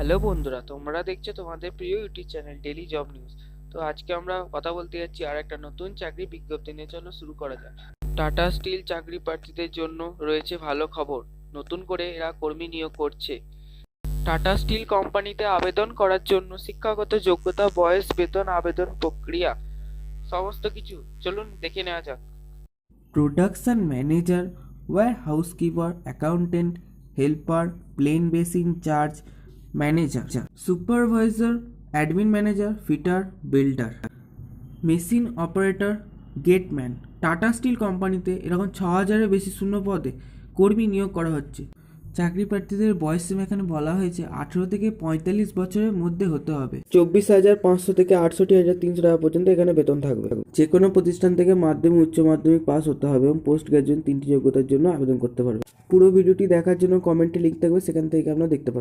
Hello বন্ধুরা, তোমরা দেখছো তোমাদের প্রিয় YouTube channel daily job news. তো আজকে আমরা কথা বলতে যাচ্ছি আর একটা নতুন চাকরি বিজ্ঞপ্তি নিয়ে। চলো শুরু করা যাক। টাটা স্টিল চাকরি প্রার্থীদের জন্য রয়েছে ভালো খবর। নতুন করে এরা কর্মী নিয়োগ করছে। টাটা স্টিল কোম্পানিতে আবেদন করার জন্য শিক্ষাগত যোগ্যতা, বয়স, বেতন, আবেদন প্রক্রিয়া সমস্ত কিছু চলুন দেখে নেওয়া যাক। Production manager, warehouse keeper, accountant, helper, plane basing charge manager, supervisor, admin manager, fitter, builder, machine operator, gateman. Tata Steel কোম্পানিতে এরকম 6,000-এর বেশি শূন্য পদে কর্মী নিয়োগ করা হচ্ছে। চাকরি প্রার্থীদের বয়স সীমা এখানে বলা হয়েছে 18 থেকে 45 বছরের মধ্যে হতে হবে। 24,500 থেকে 68,300 টাকা পর্যন্ত এখানে বেতন থাকবে। যে কোনো প্রতিষ্ঠান থেকে মাধ্যমিক, উচ্চ মাধ্যমিক পাস হতে হবে এবং পোস্ট গ্রাজুয়েট 3টি যোগ্যতার জন্য আবেদন করতে পারবে। পুরো ভিডিওটি দেখার জন্য কমেন্টে লিঙ্ক থাকবে, সেখান থেকে আপনারা দেখতে পারবেন।